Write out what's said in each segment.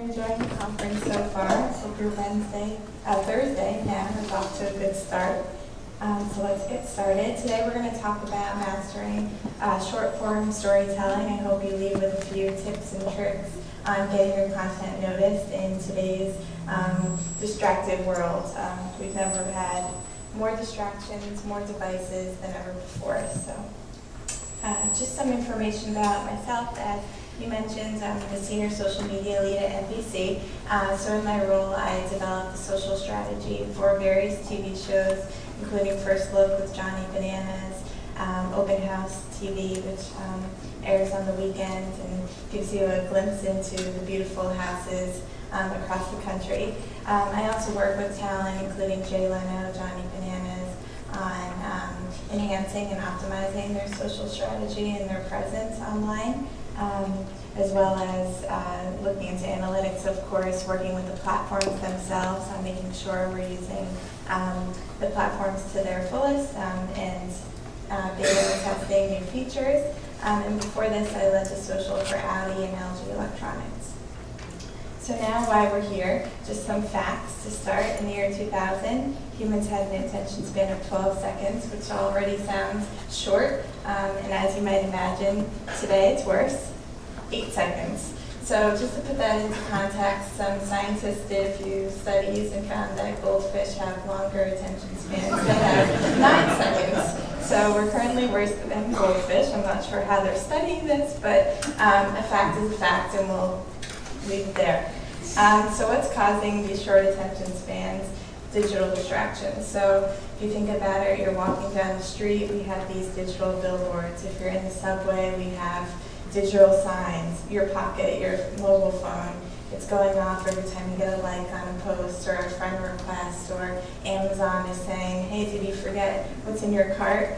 enjoying the conference so far. Hope your Thursday now is off to a good start. So let's get started. Today we're going to talk about mastering short form storytelling. I hope you leave with a few tips and tricks on getting your content noticed in today's distracted world. We've never had more distractions, more devices than ever before. So just some information about myself. As you mentioned, I'm the senior social media lead at NBC. So in my role, I develop the social strategy for various TV shows, including First Look with Johnny Bananas, Open House TV, which airs on the weekends and gives you a glimpse into the beautiful houses across the country. I also work with talent, including Jay Leno, Johnny Bananas, on enhancing and optimizing their social strategy and their presence online, as well as looking into analytics, of course, working with the platforms themselves on making sure we're using the platforms to their fullest and beta testing new features. And before this, I led the social for Audi and LG Electronics. So now why we're here, just some facts to start. In the year 2000, humans had an attention span of 12 seconds, which already sounds short. And as you might imagine, today it's worse, 8 seconds. So just to put that into context, some scientists did a few studies and found that goldfish have longer attention spans. They have 9 seconds. So we're currently worse than goldfish. I'm not sure how they're studying this, but a fact is a fact, and we'll leave it there. So what's causing these short attention spans? Digital distractions. So if you think about it, you're walking down the street, we have these digital billboards. If you're in the subway, we have digital signs. Your pocket, your mobile phone, it's going off every time you get a like on a post or a friend request, or Amazon is saying, hey, did you forget what's in your cart?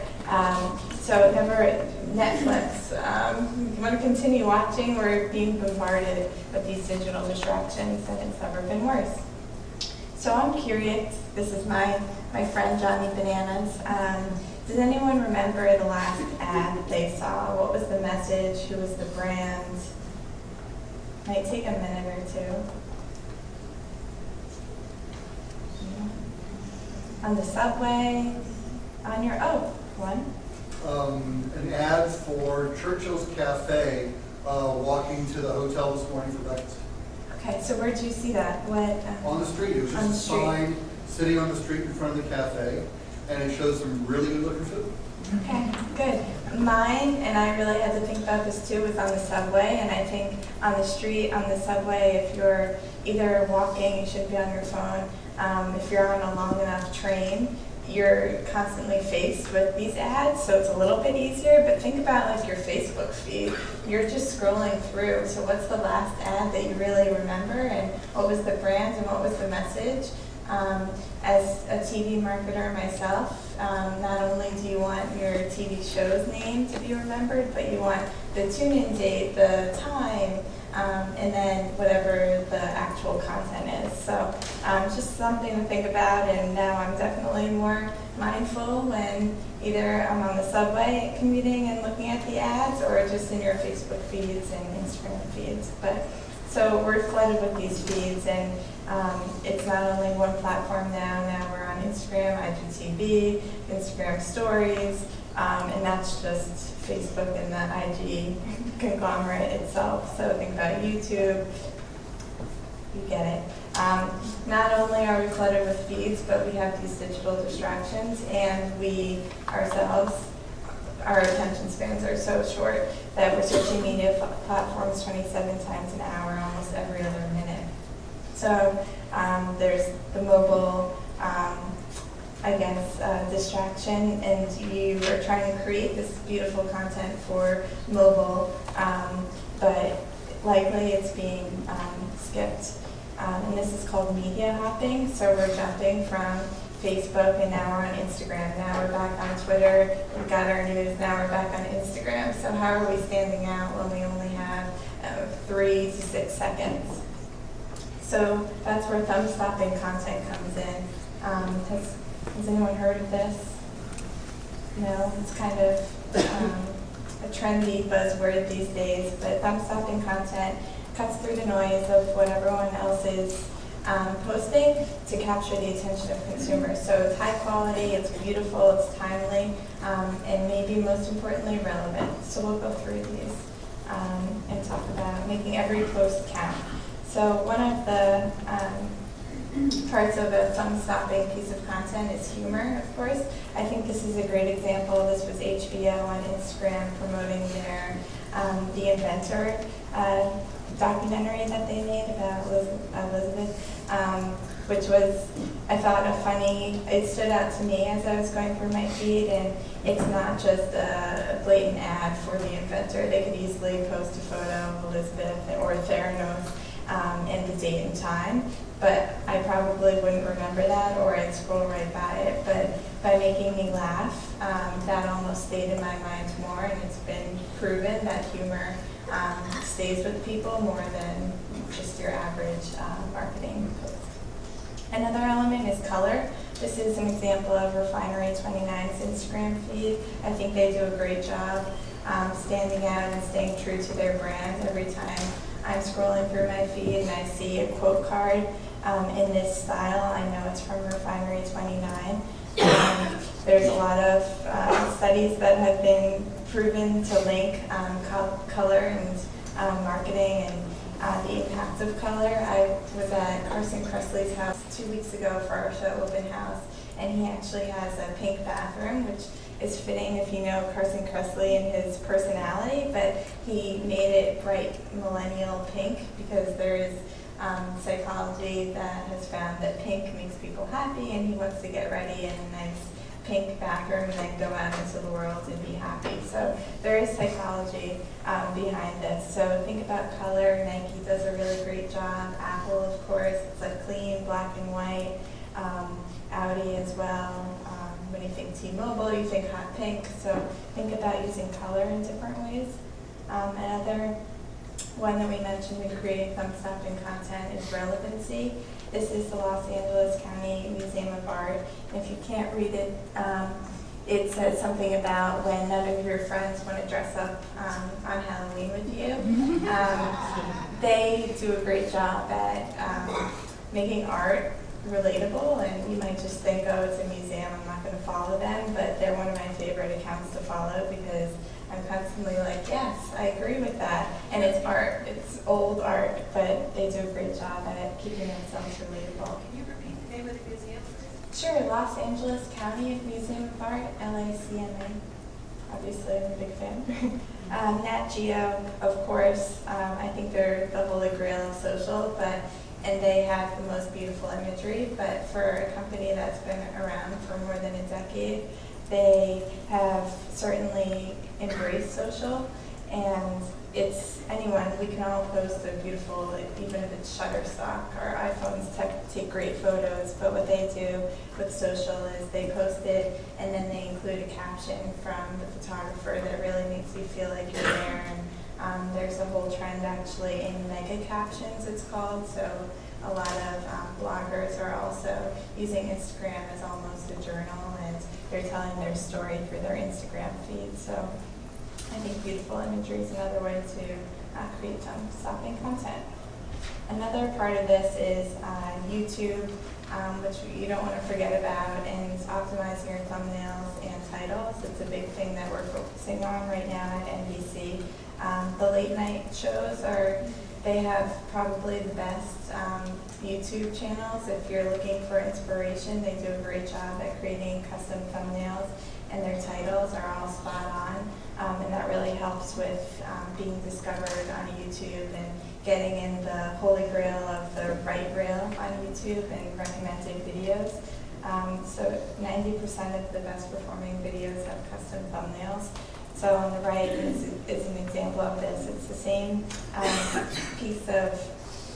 So never Netflix. You want to continue watching, we're being bombarded with these digital distractions, and it's never been worse. So I'm curious, this is my friend Johnny Bananas. Does anyone remember the last ad that they saw? What was the message? Who was the brand? Might take a minute or two. On the subway, on your, one. An ad for Churchill's Cafe, walking to the hotel this morning for breakfast. Okay, so where'd you see that? What? On the street. It was just a sign sitting on the street in front of the cafe, and it shows some really good looking food. Okay, good. Mine, and I really had to think about this too, was on the subway. And I think on the street, on the subway, if you're either walking, you should be on your phone. If you're on a long enough train, you're constantly faced with these ads, so it's a little bit easier. But think about like your Facebook feed. You're just scrolling through. So what's the last ad that you really remember, and what was the brand, and what was the message? As a TV marketer myself, not only do you want your TV show's name to be remembered, but you want the tune-in date, the time, and then whatever the actual content is. So just something to think about, and now I'm definitely more mindful when either I'm on the subway commuting and looking at the ads, or just in your Facebook feeds and Instagram feeds. But so we're flooded with these feeds, and it's not only one platform now. Now we're on Instagram, IGTV, Instagram Stories, and that's just Facebook and the IG conglomerate itself. So think about YouTube, you get it. Not only are we flooded with feeds, but we have these digital distractions, and we ourselves, our attention spans are so short that we're switching media platforms 27 times an hour, almost every other minute. So there's the mobile, distraction, and you are trying to create this beautiful content for mobile, but likely it's being skipped. And this is called media hopping. So we're jumping from Facebook, and now we're on Instagram. Now we're back on Twitter. We've got our news. Now we're back on Instagram. So how are we standing out when we only have 3 to 6 seconds? So that's where thumb-stopping content comes in. Has anyone heard of this? No, it's kind of a trendy buzzword these days, but thumb-stopping content cuts through the noise of what everyone else is posting to capture the attention of consumers. So it's high quality, it's beautiful, it's timely, and maybe most importantly, relevant. So we'll go through these and talk about making every post count. So one of the parts of a thumb-stopping piece of content is humor, of course. I think this is a great example. This was HBO on Instagram promoting their The Inventor documentary that they made about Elizabeth, which was, I thought, it stood out to me as I was going through my feed, and it's not just a blatant ad for The Inventor. They could easily post a photo of Elizabeth or Theranos and the date and time, but I probably wouldn't remember that, or I'd scroll right by it. But by making me laugh, that almost stayed in my mind more, and it's been proven that humor stays with people more than just your average marketing post. Another element is color. This is an example of Refinery 29's Instagram feed. I think they do a great job standing out and staying true to their brand. Every time I'm scrolling through my feed and I see a quote card in this style, I know it's from Refinery 29. There's a lot of studies that have been proven to link color and marketing and the impact of color. I was at Carson Kressley's house 2 weeks ago for our show Open House, and he actually has a pink bathroom, which is fitting if you know Carson Kressley and his personality, but he made it bright millennial pink because there is psychology that has found that pink makes people happy, and he wants to get ready in a nice pink bathroom and then go out into the world and be happy. So there is psychology behind this. So think about color. Nike does a really great job. Apple, of course, it's like clean black and white. Audi as well. When you think T-Mobile, you think hot pink. So think about using color in different ways. Another one that we mentioned in creating thumb-stopping content is relevancy. This is the Los Angeles County Museum of Art. If you can't read it, it says something about when none of your friends want to dress up on Halloween with you. They do a great job at making art relatable, and you might just think, oh, it's a museum, I'm not going to follow them, but they're one of my favorite accounts to follow because I'm constantly like, yes, I agree with that. And it's art, it's old art, but they do a great job at keeping themselves relatable. Can you repeat the name of the museum? Sure, Los Angeles County Museum of Art, LACMA. Obviously, I'm a big fan. Nat Geo, of course, I think they're the holy grail of social, and they have the most beautiful imagery, but for a company that's been around for more than a decade, they have certainly embraced social, and it's anyone, we can all post a beautiful, even if it's Shutterstock, our iPhones take great photos, but what they do with social is they post it and then they include a caption from the photographer that really makes you feel like you're there. And there's a whole trend actually in mega captions, it's called, so a lot of bloggers are also using Instagram as almost a journal, and they're telling their story through their Instagram feed. So I think beautiful imagery is another way to create thumb-stopping content. Another part of this is YouTube, which you don't want to forget about, and optimizing your thumbnails and titles. It's a big thing that we're focusing on right now at NBC. The late night shows they have probably the best YouTube channels. If you're looking for inspiration, they do a great job at creating custom thumbnails, and their titles are all spot on. And that really helps with being discovered on YouTube and getting in the holy grail of the right rail on YouTube and recommended videos. So 90% of the best performing videos have custom thumbnails. So on the right is an example of this. It's the same piece of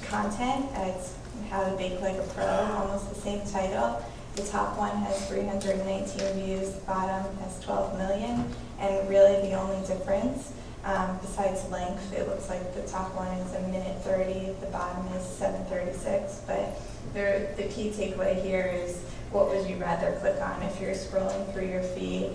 content as How to Bake Like a Pro, almost the same title. The top one has 319 views, the bottom has 12 million, and really the only difference, besides length, it looks like the top one is 1:30, the bottom is 7:36, but the key takeaway here is what would you rather click on if you're scrolling through your feed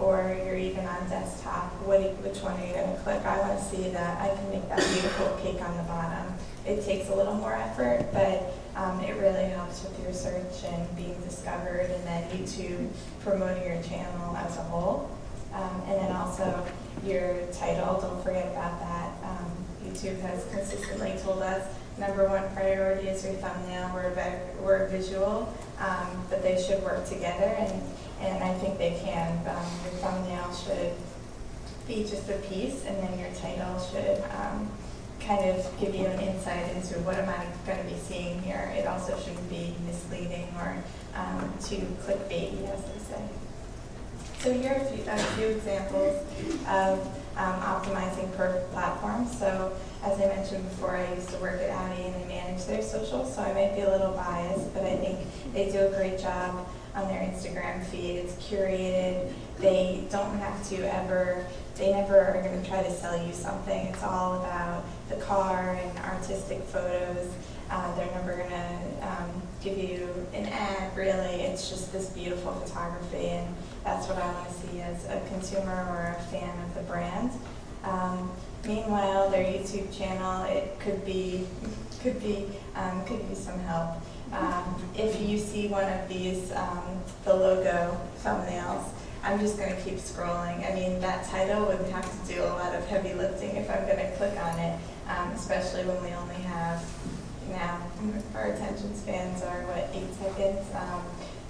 or you're even on desktop, which one are you going to click? I want to see that I can make that beautiful cake on the bottom. It takes a little more effort, but it really helps with your search and being discovered, and then YouTube promoting your channel as a whole. And then also your title, don't forget about that. YouTube has consistently told us #1 priority is your thumbnail. We're visual, but they should work together, and I think they can. Your thumbnail should be just a piece, and then your title should kind of give you an insight into what am I going to be seeing here. It also shouldn't be misleading or too clickbaity, as they say. So here are a few examples of optimizing per platform. So as I mentioned before, I used to work at Audi and I manage their social, so I might be a little biased, but I think they do a great job on their Instagram feed. It's curated. They don't have to they never are going to try to sell you something. It's all about the car and artistic photos. They're never going to give you an ad, really. It's just this beautiful photography, and that's what I want to see as a consumer or a fan of the brand. Meanwhile, their YouTube channel, it could use some help. If you see one of these, the logo thumbnails, I'm just going to keep scrolling. I mean, that title would have to do a lot of heavy lifting if I'm going to click on it, especially when we only have, now, our attention spans are, 8 seconds?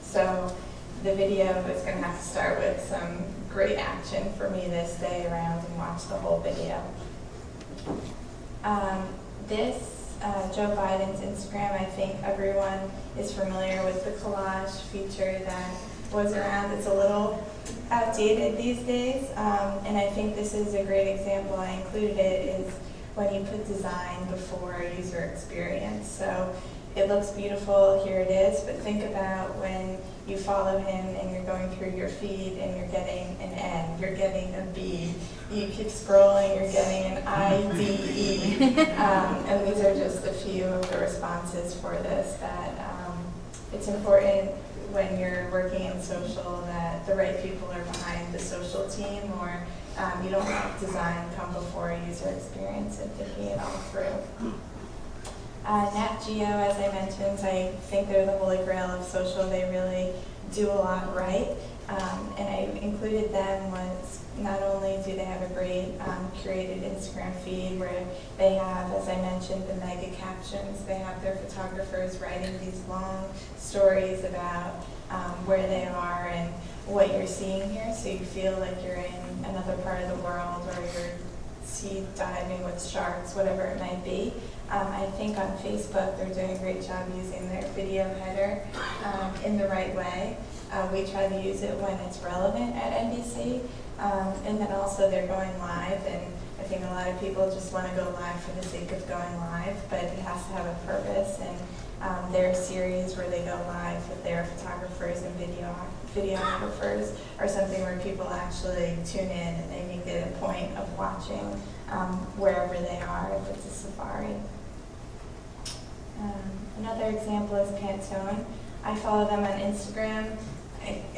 So the video is going to have to start with some great action for me to stay around and watch the whole video. Joe Biden's Instagram, I think everyone is familiar with the collage feature that was around. It's a little outdated these days, and I think this is a great example. I included it is when you put design before user experience. So it looks beautiful, here it is, but think about when you follow him and you're going through your feed and you're getting an N, you're getting a B, you keep scrolling, you're getting an IDE. And these are just a few of the responses for this, that it's important when you're working in social that the right people are behind the social team, or you don't let design come before user experience and thinking it all through. Nat Geo, as I mentioned, I think they're the holy grail of social. They really do a lot right. And I included them was not only do they have a great curated Instagram feed where they have, as I mentioned, the mega captions. They have their photographers writing these long stories about where they are and what you're seeing here, so you feel like you're in another part of the world, or you're sea diving with sharks, whatever it might be. I think on Facebook they're doing a great job using their video header in the right way. We try to use it when it's relevant at NBC, and then also they're going live, and I think a lot of people just want to go live for the sake of going live, but it has to have a purpose, and their series where they go live with their photographers and videographers are something where people actually tune in and they make it a point of watching wherever they are, if it's a safari. Another example is Pantone. I follow them on Instagram.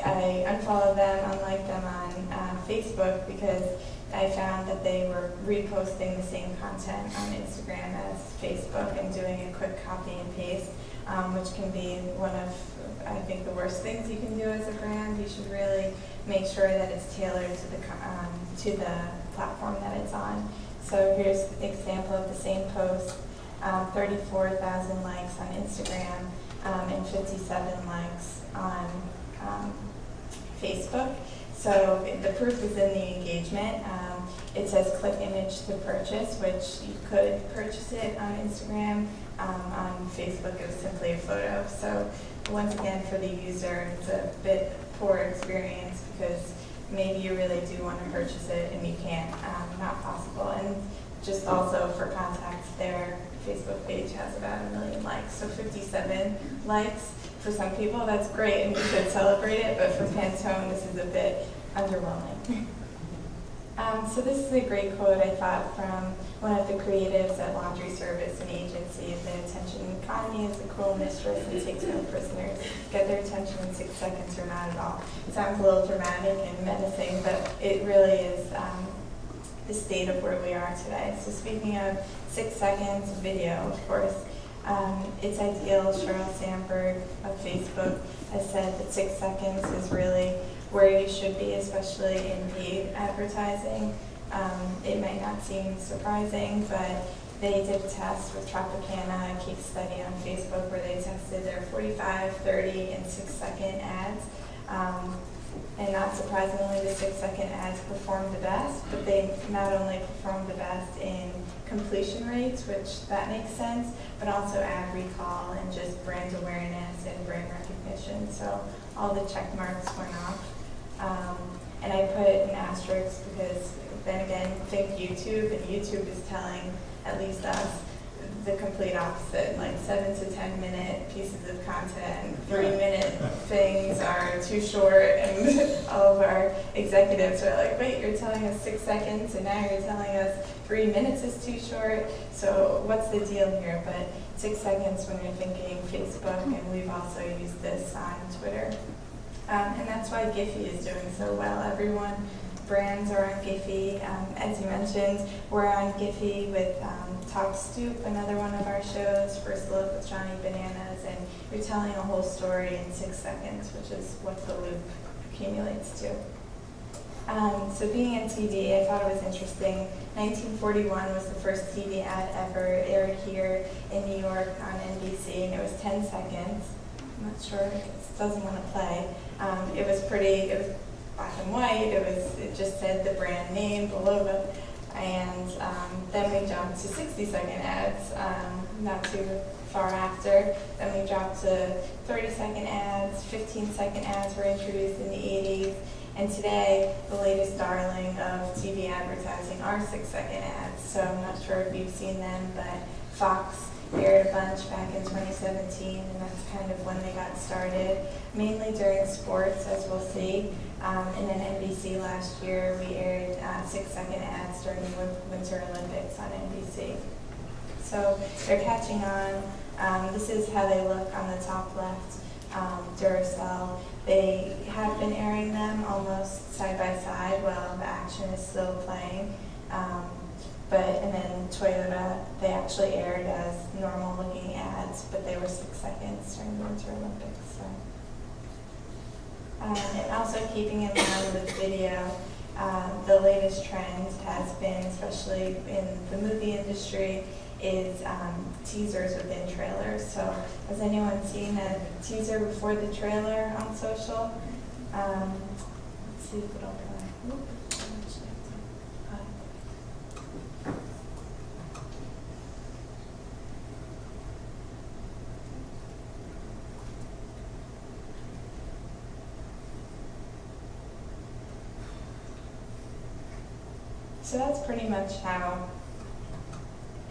I unfollowed them, unliked them on Facebook because I found that they were reposting the same content on Instagram as Facebook and doing a quick copy and paste, which can be one of, I think, the worst things you can do as a brand. You should really make sure that it's tailored to the platform that it's on. So here's an example of the same post, 34,000 likes on Instagram and 57 likes on Facebook. So the proof is in the engagement. It says click image to purchase, which you could purchase it on Instagram. On Facebook, it was simply a photo. So once again, for the user, it's a bit poor experience because maybe you really do want to purchase it and you can't, not possible. And just also for context, their Facebook page has about 1 million likes. So 57 likes, for some people, that's great and we should celebrate it, but for Pantone, this is a bit underwhelming. So this is a great quote I thought from one of the creatives at Laundry Service, an agency. The attention economy is a cruel mistress and takes no prisoners. Get their attention in 6 seconds or not at all. It sounds a little dramatic and menacing, but it really is the state of where we are today. So speaking of 6 seconds video, of course, it's ideal. Sheryl Sandberg of Facebook has said that 6 seconds is really where you should be, especially in paid advertising. It might not seem surprising, but they did a test with Tropicana, a case study on Facebook, where they tested their 45, 30, and 6-second ads. And not surprisingly, the 6-second ads performed the best, but they not only performed the best in completion rates, which that makes sense, but also ad recall and just brand awareness and brand recognition. So all the check marks went off. And I put an asterisk because then again, think YouTube, and YouTube is telling at least us the complete opposite. Like 7 to 10 minute pieces of content, 3-minute things are too short, and all of our executives are like, wait, you're telling us 6 seconds, and now you're telling us 3 minutes is too short. So what's the deal here? But 6 seconds when you're thinking Facebook, and we've also used this on Twitter. And that's why Giphy is doing so well. Brands are on Giphy. As you mentioned, we're on Giphy with Talk Stoop, another one of our shows, First Look with Johnny Bananas, and you're telling a whole story in 6 seconds, which is what the loop accumulates to. So being in TV, I thought it was interesting. 1941 was the first TV ad ever. It aired here in New York on NBC, and it was 10 seconds. I'm not sure, it doesn't want to play. It was black and white. It just said the brand name, the logo, and then we jumped to 60-second ads not too far after. Then we dropped to 30-second ads. 15-second ads were introduced in the 80s, and today the latest darling of TV advertising are 6-second ads. So I'm not sure if you've seen them, but Fox aired a bunch back in 2017, and that's kind of when they got started, mainly during sports, as we'll see. And then NBC last year, we aired 6-second ads during the Winter Olympics on NBC. So they're catching on. This is how they look on the top left. Duracell, they have been airing them almost side by side while the action is still playing. And then Toyota, they actually aired as normal looking ads, but they were 6 seconds during the Winter Olympics. So. And also keeping in mind with video, the latest trend has been, especially in the movie industry, is teasers within trailers. So has anyone seen a teaser before the trailer on social? Let's see if it'll play. So that's pretty much how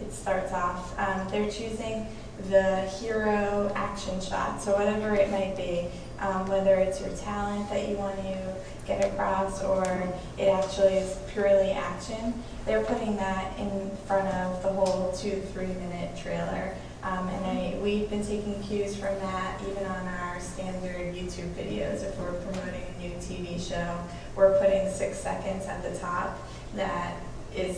it starts off. They're choosing the hero action shot, so whatever it might be, whether it's your talent that you want to get across or it actually is purely action, they're putting that in front of the whole 2 to 3 minute trailer. We've been taking cues from that even on our standard YouTube videos. If we're promoting a new TV show, we're putting 6 seconds at the top. That is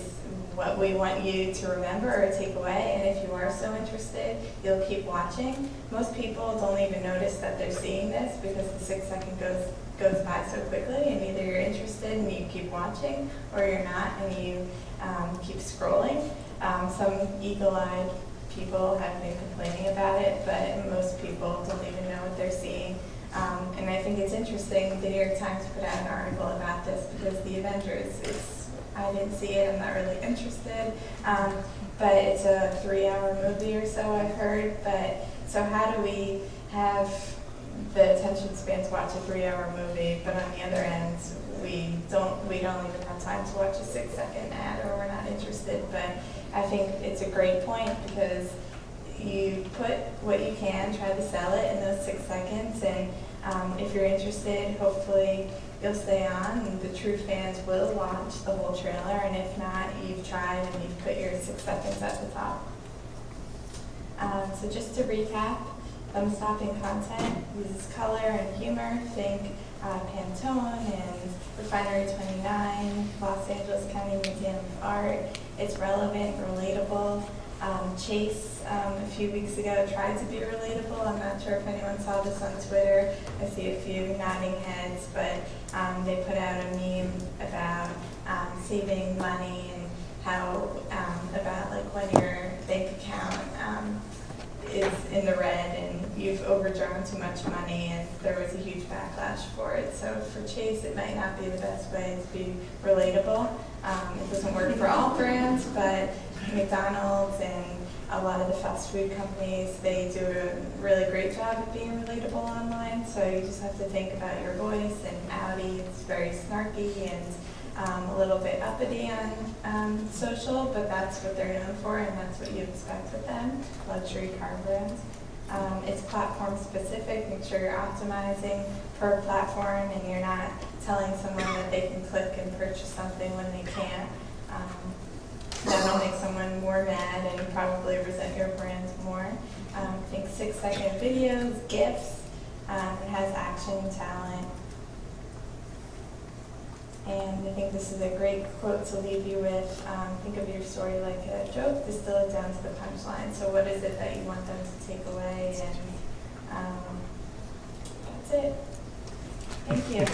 what we want you to remember or take away, and if you are so interested, you'll keep watching. Most people don't even notice that they're seeing this because the 6 second goes by so quickly, and either you're interested and you keep watching, or you're not and you keep scrolling. Some eagle-eyed people have been complaining about it, but most people don't even know what they're seeing. And I think it's interesting, the New York Times put out an article about this because the Avengers, I didn't see it, I'm not really interested, but it's a 3-hour movie or so, I've heard. But so how do we have the attention span to watch a 3-hour movie, but on the other end, we don't even have time to watch a 6 second ad, or we're not interested? But I think it's a great point because you put what you can, try to sell it in those 6 seconds, and if you're interested, hopefully you'll stay on, and the true fans will watch the whole trailer, and if not, you've tried and you've put your 6 seconds at the top. So just to recap, thumb-stopping content uses color and humor. Think Pantone and Refinery 29, Los Angeles County Museum of Art. It's relevant, relatable. Chase, a few weeks ago, tried to be relatable. I'm not sure if anyone saw this on Twitter. I see a few nodding heads, but they put out a meme about saving money and how about like when your bank account is in the red and you've overdrawn too much money, and there was a huge backlash for it. So for Chase, it might not be the best way to be relatable. It doesn't work for all brands, but McDonald's and a lot of the fast food companies, they do a really great job of being relatable online. So you just have to think about your voice. And Audi is very snarky and a little bit uppity on social, but that's what they're known for, and that's what you expect with them, luxury car brands. It's platform specific. Make sure you're optimizing per platform and you're not telling someone that they can click and purchase something when they can't. That'll make someone more mad and probably resent your brand more. Think 6-second videos, GIFs. It has action, talent. And I think this is a great quote to leave you with. Think of your story like a joke, distill it down to the punchline. So what is it that you want them to take away? And that's it. Thank you.